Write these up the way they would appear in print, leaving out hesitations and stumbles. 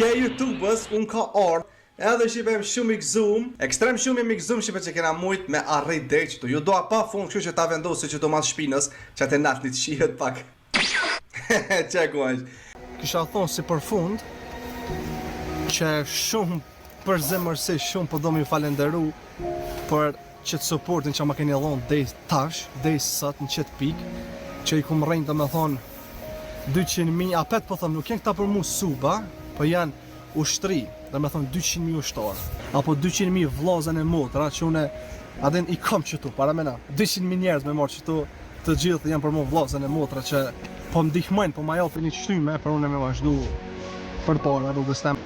Okej, YouTubës, unë ka ardhë edhe shqipem shumë i gëzum, ekstrem shumë i gëzum shqipe që kena mujt me arrit dhe qëtu. Ju doa pa fund, kështu që ta vendosi që do mas shpinës, që atë natë një të shihet pak. Që kuajsh. Kisha thonë si për fund, që shumë për zemërsi shumë po do mi falenderu për qëtë supportin që ma keni dhonë dhej tash, dhej sot në qëtë pik, që i kum rejnë të me thonë 200.000, apet po thëmë nuk jenë këta për mu suba, po janë ushtri, dhe me thonë 200.000 ushtarë, apo 200.000 vllazën e motra, që une adin i kom qëtu, para mena, 200.000 njerëz me marë qëtu, të gjithë janë për mu vllazën e motra, që po më dihmojnë, po ma japin një qështyme, për une me vazhdu për para rrugës tem.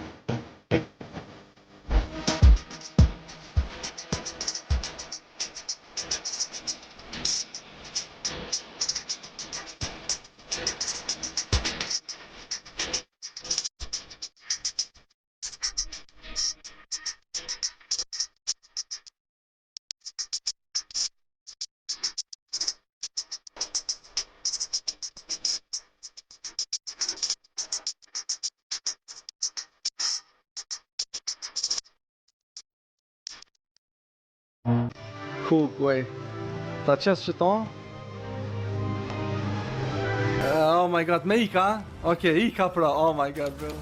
Kuj, ta qesë që tonë? Oh my god, me ika? Ok, ika pra, oh my god bro.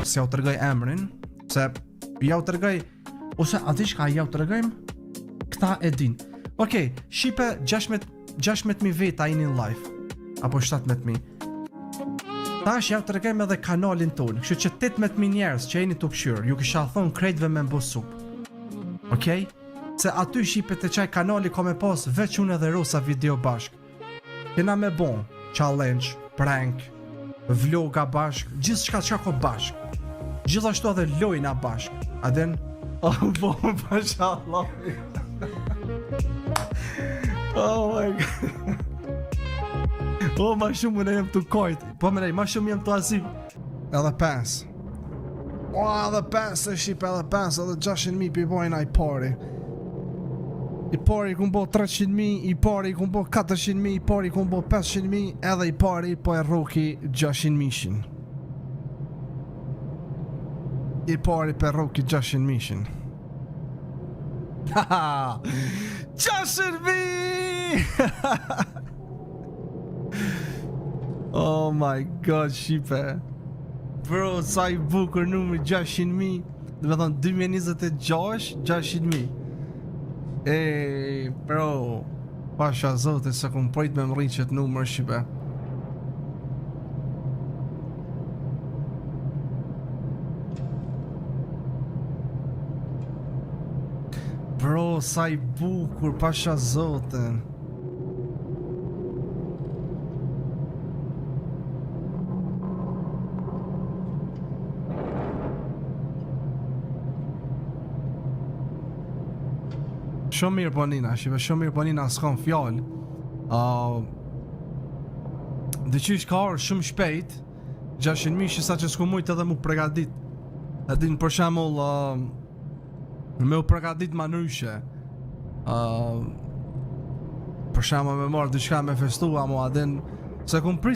Se jau tërgoj emrin, se jau tërgoj, ose a di shka jau tërgojmë, këta e din. Okej, shipe 16.000 veta in live, apo 17.000. Tash jau tërgojmë edhe kanalin tonë, kështu që 18.000 njerës që jeni të këshyrë, ju kisha thonë krejtve me mbo sup. Okej? Se aty shipe të qaj kanali ka me pas veç unë edhe Rosa video bashk. Kena me bon, challenge, prank, vloga bashk, gjithë shka qa ko bashk. Gjithashtu edhe lojna bashk. Aden? Oh, bo, mashallah. Oh my god. Oh, ma shumë më ne jem të kojt. Po më nej, ma shumë jem të asim. Edhe pes. Oh, edhe pes e shqip, edhe pes, edhe 600.000 për i bojna i pari. I pari ku mbo 300.000, i pari ku mbo 400.000, i pari ku mbo 500.000, edhe i pari po e roki 600.000. I pari për roki 600.000. Haha! 600.000! Oh my god, shipe. Bro, sa i bukur numri 600.000. Dhe me thonë 2026, 600.000. Ej, bro. Pasha zote se kum projt me më rrinë qëtë numër, shipe. Bro, sa i bukur, pasha zoten. Shumë mirë po nina, shive, shumë mirë po nina, s'kam fjallë. Dhe qysh ka orë shumë shpejt, 600.000 sa që s'ku mujtë edhe mu pregadit. E din për shemull, me u pregadit ma nyshe. Për shemull me marrë diçka me festua, mo adin Sa kom prit